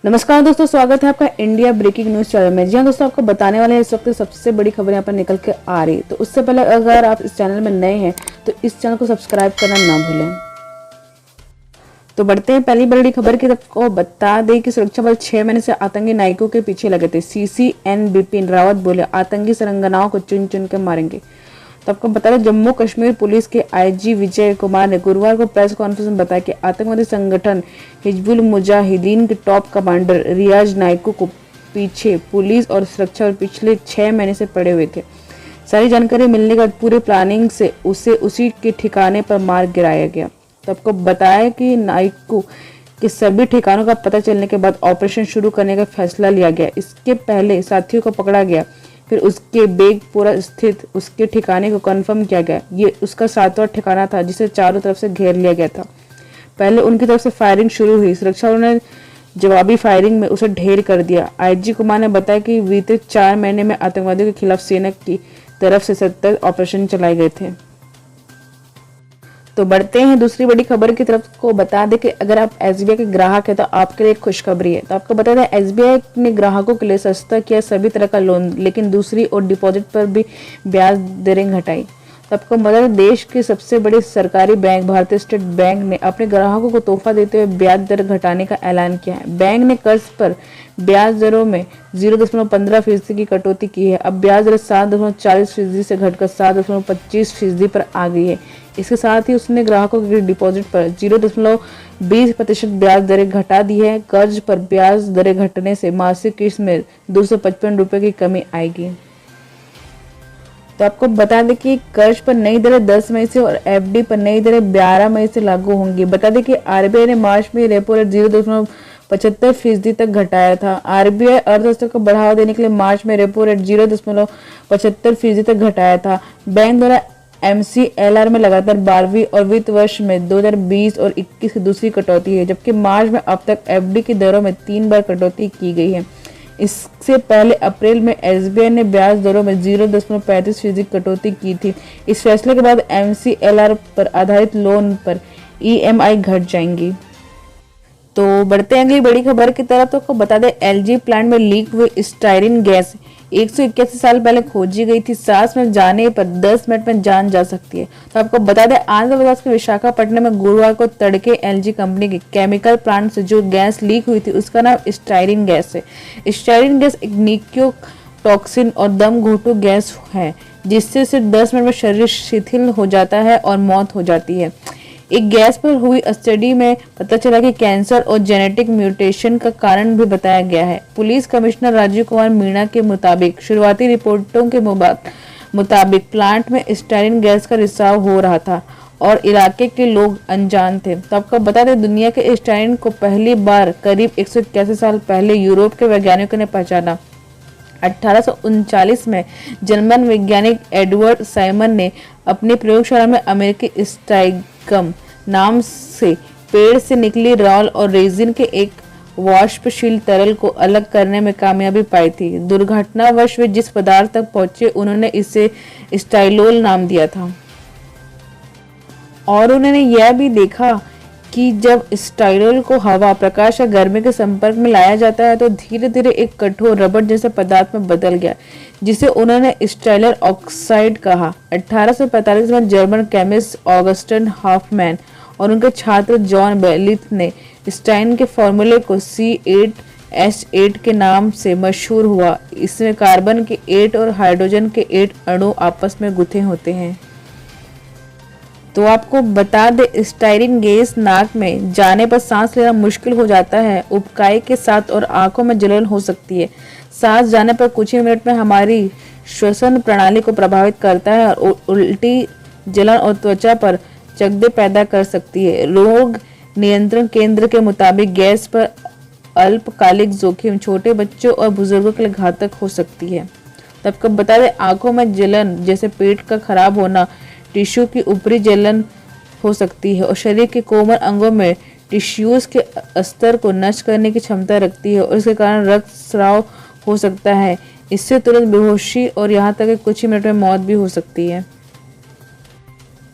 नमस्कार दोस्तों, स्वागत है आपका इंडिया ब्रेकिंग न्यूज चैनल में। जी हाँ दोस्तों, आपको बताने वाले हैं इस वक्त सबसे बड़ी खबर यहाँ पर निकल के आ रही है। तो उससे पहले अगर आप इस चैनल में नए हैं तो इस चैनल को सब्सक्राइब करना ना भूलें। तो बढ़ते हैं पहली बड़ी खबर की तरफ। को बता दें कि सुरक्षा बल 6 महीने से आतंकी नायकों के पीछे लगे थे। CCN बिपिन रावत बोले, आतंकी सरंगनाओं को चुन चुन के मारेंगे। तो आपको बता दें, जम्मू कश्मीर पुलिस के IG विजय कुमार ने गुरुवार को प्रेस कॉन्फ्रेंस में बताया कि आतंकवादी संगठन हिजबुल मुजाहिदीन के टॉप कमांडर रियाज नायकों को पीछे पुलिस और सुरक्षा बल पिछले 6 महीने से पड़े हुए थे। सारी जानकारी मिलने के बाद पूरे प्लानिंग से उसे उसी के ठिकाने पर मार गिराया गया। तो आपको बताया कि नायकों के सभी ठिकानों का पता चलने के बाद ऑपरेशन शुरू करने का फैसला लिया गया। इसके पहले साथियों को पकड़ा गया, फिर उसके बेगपुरा स्थित उसके ठिकाने को कंफर्म किया गया। ये उसका 7वां ठिकाना था जिसे चारों तरफ से घेर लिया गया था। पहले उनकी तरफ से फायरिंग शुरू हुई। सुरक्षा बलों ने जवाबी फायरिंग में उसे ढेर कर दिया। IG कुमार ने बताया कि बीते 4 महीने में आतंकवादियों के खिलाफ सेना की तरफ से 70 ऑपरेशन चलाए गए थे। तो बढ़ते हैं दूसरी बड़ी खबर की तरफ। को बता दें कि अगर आप SBI के ग्राहक हैं तो आपके लिए खुशखबरी है। तो आपको बता दें, SBI ने ग्राहकों के लिए सस्ता किया सभी तरह का लोन, लेकिन दूसरी और डिपॉजिट पर भी ब्याज दरें घटाई। तो आपको बता दें, देश के सबसे बड़े सरकारी बैंक भारतीय स्टेट बैंक ने अपने ग्राहकों को तोहफा देते हुए ब्याज दर घटाने का ऐलान किया है। बैंक ने कर्ज पर ब्याज दरों में 0.15% की कटौती की है। अब ब्याज दर 7.40% से घटकर 7.25% पर आ गई है। इसके साथ ही उसने ग्राहकों के डिपॉजिट पर 0.20% ब्याज दरें घटा दी है। कर्ज पर ब्याज दरें घटने से मासिक किस्त में 255 रुपए की कमी आएगी। तो आपको बता दें कि कर्ज पर नई दरें 10 मई से और FD पर नई दरें 12 मई से लागू होंगी। बता दें कि RBI ने मार्च में रेपो रेट 0.75% तक घटाया था। RBI अर्थव्यवस्था को बढ़ावा देने के लिए मार्च में रेपो रेट 0.75% तक घटाया था। बैंक द्वारा MCLR में लगातार 12वीं और वित्त वर्ष में 2020 और 21 की दूसरी कटौती है, जबकि मार्च में अब तक FD की दरों में 3 बार कटौती की गई है। इससे पहले अप्रैल में SBI ने ब्याज दरों में 0.35% की कटौती की थी। इस फैसले के बाद MCLR पर आधारित लोन पर EMI घट जाएंगी। तो बढ़ते हैं अगली बड़ी खबर की तरफ। तो आपको बता दें, LG प्लांट में लीक हुई स्टायरीन गैस 181 साल पहले खोजी गई थी। सांस में जाने पर 10 मिनट में जान जा सकती है। तो आपको बता दें, आंध्र प्रदेश के विशाखापट्टनम में गुरुवार को तड़के LG कंपनी के केमिकल प्लांट से जो गैस लीक हुई थी उसका नाम स्टायरीन गैस है। स्टायरीन गैस एक निकोटॉक्सिन और दम घोटू गैस है, जिससे सिर्फ 10 मिनट में शरीर शिथिल हो जाता है और मौत हो जाती है। एक गैस पर हुई स्टडी में पता चला कि कैंसर और जेनेटिक म्यूटेशन का कारण भी बताया गया है। पुलिस कमिश्नर राजीव कुमार मीणा के मुताबिक शुरुआती रिपोर्टों के मुताबिक प्लांट में स्टायरीन गैस का रिसाव हो रहा था और इलाके के लोग अनजान थे। तो आपको बता दें, दुनिया के स्टायरीन को पहली बार करीब 181 साल पहले यूरोप के वैज्ञानिकों ने पहचाना। 1839 में जर्मन वैज्ञानिक एडवर्ड साइमन ने अपनी प्रयोगशाला में अमेरिकी स्टाइगम नाम से पेड़ से निकली रॉल और रेजिन के एक वाष्पशील तरल को अलग करने में कामयाबी पाई थी। दुर्घटनावश वे जिस पदार्थ तक पहुंचे उन्होंने इसे स्टाइलोल नाम दिया था और उन्होंने यह भी देखा कि जब स्टाइलोल को हवा, प्रकाश या गर्मी के संपर्क में लाया जाता है तो धीरे धीरे एक कठोर रबड़ जैसे पदार्थ में बदल गया, जिसे उन्होंने स्टाइलर ऑक्साइड कहा। 1845 में जर्मन केमिस्ट ऑगस्टन हॉफमैन और उनके छात्र जॉन बेलिथ ने स्टाइन के फॉर्मूले को C8H8 के नाम से मशहूर हुआ। इसमें कार्बन के 8 और हाइड्रोजन के 8 अणु आपस में गुथे होते हैं। तो आपको बता दें, स्टायरीन गैस नाक में जाने पर सांस लेना मुश्किल हो जाता है, उबकाई के साथ और आंखों में जलन हो सकती है। सांस जाने पर कुछ ही मिनट में हमारी श्वसन प्रणाली को प्रभावित करता है और उल्टी, जलन और त्वचा पर चकत्ते पैदा कर सकती है। रोग नियंत्रण केंद्र के मुताबिक गैस पर अल्पकालिक जोखिम छोटे बच्चों और बुजुर्गों के लिए घातक हो सकती है। तो आपको बता दें, आंखों में जलन जैसे पेट का खराब होना, टिश्यू की ऊपरी जलन हो सकती है और शरीर के कोमल अंगों में टिश्यूज के स्तर को नष्ट करने की क्षमता रखती है और इसके कारण रक्तस्राव हो सकता है। इससे तुरंत बेहोशी और यहाँ तक कि कुछ ही मिनट में मौत भी हो सकती है।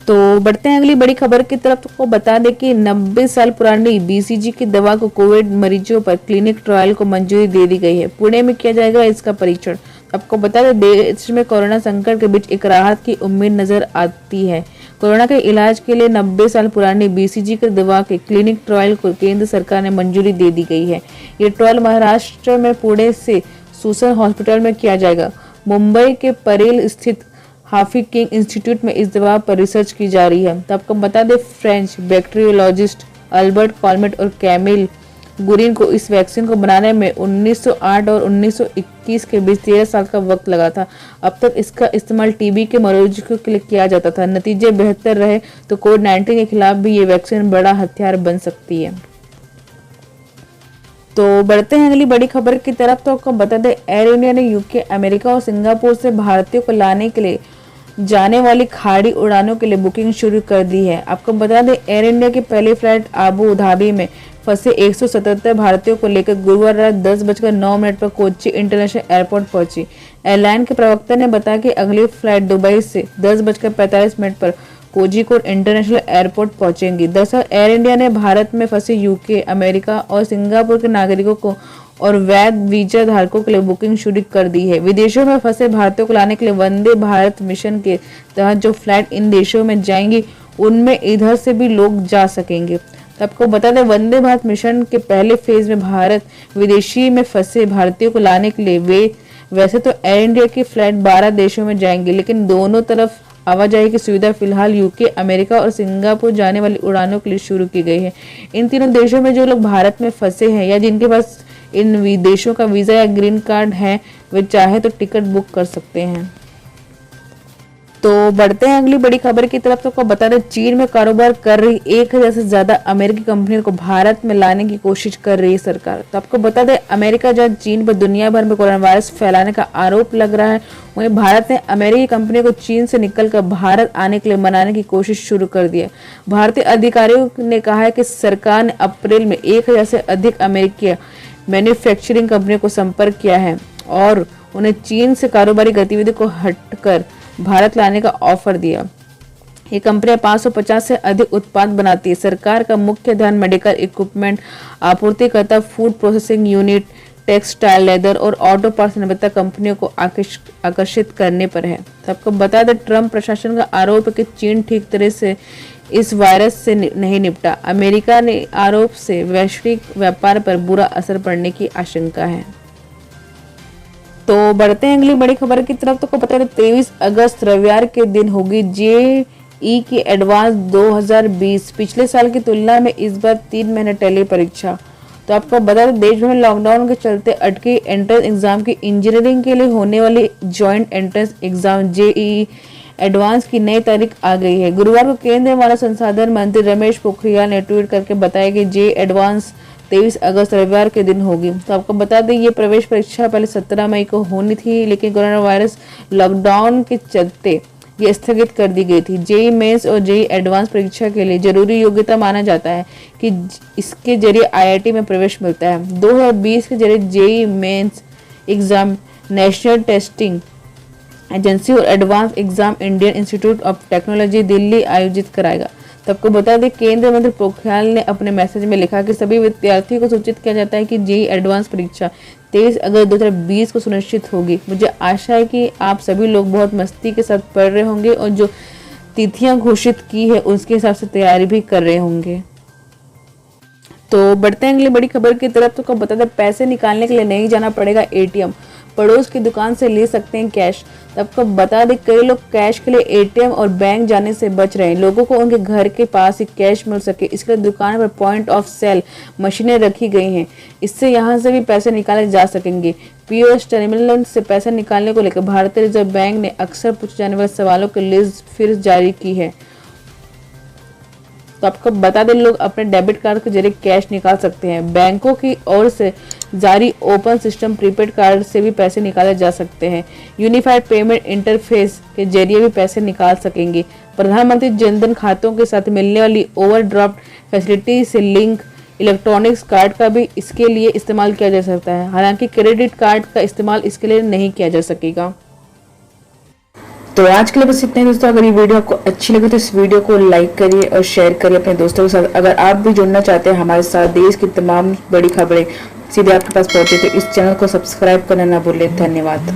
तो बढ़ते हैं अगली बड़ी खबर की तरफ। तो बता दें कि 90 साल पुरानी बीसीजी की दवा को कोविड मरीजों पर क्लिनिक ट्रायल को मंजूरी दे दी गई है। पुणे में किया जाएगा इसका परीक्षण। आपको बता दें देश में कोरोना संकट के बीच एक राहत की उम्मीद नजर आती है। कोरोना के इलाज के लिए 90 साल पुरानी बीसीजी की दवा के क्लिनिक ट्रायल को केंद्र सरकार ने मंजूरी दे दी गई है। ये ट्रायल महाराष्ट्र में पुणे से सुसन हॉस्पिटल में किया जाएगा। मुंबई के परेल स्थित हाफी किंग इंस्टीट्यूट में इस दवा पर रिसर्च की जा रही है। तो आपको बता दें फ्रेंच बैक्टीरियोलॉजिस्ट अल्बर्ट कॉलमेट और कैमिल गुरिन को इस वैक्सीन को बनाने में 1908 और 1921 के बीच 13 साल का वक्त लगा था। अब तक इसका इस्तेमाल टीबी के मरीजों के लिए किया जाता था। नतीजे बेहतर रहे तो कोविड-19 के खिलाफ भी ये वैक्सीन बड़ा हथियार बन सकती है। तो बढ़ते हैं अगली बड़ी खबर की तरफ। तो आपको बता दें एयर इंडिया ने यूके, अमेरिका और सिंगापुर से भारतीयों को लाने के लिए जाने वाली खाड़ी उड़ानों के लिए बुकिंग शुरू कर दी है। आपको बता दें एयर इंडिया की पहली फ्लाइट आबू धाबी में फंसे 177 भारतीयों को लेकर गुरुवार रात 10:09 पर कोच्चि इंटरनेशनल एयरपोर्ट पहुंची। एयरलाइन के प्रवक्ता ने बताया कि अगली फ्लाइट दुबई से 10:45 पर कोझिकोड इंटरनेशनल एयरपोर्ट पहुंचेंगी। दरअसल एयर इंडिया ने भारत में फंसे यूके, अमेरिका और सिंगापुर के नागरिकों को और वैध वीजा धारकों के लिए बुकिंग शुरू कर दी है। विदेशों में फंसे भारतीयों को लाने के लिए वंदे भारत मिशन के तहत जो फ्लाइट इन देशों में जाएंगी उनमें इधर से भी लोग जा सकेंगे। तो आपको बता दें वंदे भारत मिशन के पहले फेज में भारत विदेशी में फंसे भारतीयों को लाने के लिए वैसे तो एयर इंडिया की फ्लाइट 12 देशों में जाएंगी, लेकिन दोनों तरफ आवाजाही की सुविधा फिलहाल यूके, अमेरिका और सिंगापुर जाने वाली उड़ानों के लिए शुरू की गई है। इन तीनों देशों में जो लोग भारत में फंसे हैं या जिनके पास इन विदेशों का वीजा या ग्रीन कार्ड है वे चाहे तो टिकट बुक कर सकते हैं। तो बढ़ते हैं अगली बड़ी खबर की तरफ। तो बता दें चीन में कारोबार कर रही 1000 से ज्यादा अमेरिकी कंपनियों को भारत में लाने की कोशिश कर रही है सरकार। तो आपको बता दें अमेरिका जहां चीन पर दुनिया भर में कोरोना वायरस फैलाने का आरोप लग रहा है, वहीं भारत ने अमेरिकी कंपनियों को चीन से निकलकर भारत आने के लिए मनाने की कोशिश शुरू कर दी है। भारतीय अधिकारियों ने कहा है कि सरकार ने अप्रैल में 1000 से अधिक अमेरिकी मैन्युफैक्चरिंग कंपनियों को संपर्क किया है और उन्हें चीन से कारोबारी गतिविधि को हटकर भारत लाने का ऑफर दिया। ये कंपनियां 550 से अधिक उत्पाद बनाती है। सरकार का मुख्य ध्यान मेडिकल इक्विपमेंट आपूर्तिकर्ता, food processing unit, textile, leather और ऑटो पार्ट्स निर्माता कंपनियों को आकर्षित करने पर है। तो आपको बता दें ट्रंप प्रशासन का आरोप है कि चीन ठीक तरह से इस वायरस से नहीं निपटा। अमेरिका ने आरोप से वैश्विक व्यापार पर बुरा असर पड़ने की आशंका है। तो बढ़ते हैं अगली बड़ी खबर की तरफ। तो पता है 23 अगस्त रविवार के दिन होगी जेई की एडवांस 2020। पिछले साल की तुलना में इस बार 3 महीने टली परीक्षा। तो आपको बता दें देश भर में लॉकडाउन के चलते अटकी एंट्रेंस एग्जाम की इंजीनियरिंग के लिए होने वाली joint entrance exam JEE advance की नई तारीख आ गई है। गुरुवार को केंद्रीय मानव संसाधन मंत्री रमेश पोखरियाल ने ट्वीट करके बताया कि जेई एडवांस 23 अगस्त रविवार के दिन होगी। तो आपको बता दें ये प्रवेश परीक्षा पहले 17 मई को होनी थी, लेकिन कोरोना वायरस लॉकडाउन के चलते ये स्थगित कर दी गई थी। जेई मेंस और जेई एडवांस परीक्षा के लिए जरूरी योग्यता माना जाता है कि इसके जरिए आईआईटी में प्रवेश मिलता है। 2020 के जरिए JEE mains exam National Testing Agency और advance exam Indian Institute of Technology Delhi आयोजित कराएगा। तो आपको बता दें केंद्रीय मंत्री पोखरियाल ने अपने मैसेज में लिखा कि सभी विद्यार्थियों को सूचित किया जाता है कि जेई एडवांस परीक्षा 23 अगस्त 2020 को सुनिश्चित होगी। मुझे आशा है कि आप सभी लोग बहुत मस्ती के साथ पढ़ रहे होंगे और जो तिथियां घोषित की है उसके हिसाब से तैयारी भी कर रहे होंगे। तो बढ़ते हैं अगली बड़ी खबर की तरफ। तो बता दें पैसे निकालने के लिए नहीं जाना पड़ेगा एटीएम, पड़ोस की दुकान से ले सकते हैं कैश। तो आपको बता दें कई लोग कैश के लिए एटीएम और बैंक जाने से बच रहे हैं। लोगों को उनके घर के पास ही कैश मिल सके इसके लिए दुकान पर पॉइंट ऑफ सेल मशीनें रखी गई हैं। इससे यहां से भी पैसे निकाले जा सकेंगे। पीओएस टर्मिनल से पैसे निकालने को लेकर भारतीय रिजर्व बैंक ने अक्सर पूछे जाने वाले सवालों की लिस्ट फिर जारी की है। तो आपको बता दें लोग अपने डेबिट कार्ड के जरिए कैश निकाल सकते हैं। बैंकों की ओर से जारी ओपन सिस्टम प्रीपेड कार्ड से भी पैसे निकाले जा सकते हैं। यूनिफाइड पेमेंट इंटरफेस के जरिए भी पैसे निकाल सकेंगे। प्रधानमंत्री जनधन खातों के साथ मिलने वाली ओवरड्राफ्ट फैसिलिटी से लिंक इलेक्ट्रॉनिक्स कार्ड का भी इसके लिए इस्तेमाल किया जा सकता है। हालांकि क्रेडिट कार्ड का इस्तेमाल इसके लिए नहीं किया जा सकेगा। तो आज के लिए बस इतना ही दोस्तों। अगर ये वीडियो आपको अच्छी लगे तो इस वीडियो को लाइक करिए और शेयर करिए अपने दोस्तों के साथ। अगर आप भी जुड़ना चाहते हैं हमारे साथ, देश की तमाम बड़ी खबरें सीधे आपके पास पहुंचे, तो इस चैनल को सब्सक्राइब करना ना भूलें। धन्यवाद।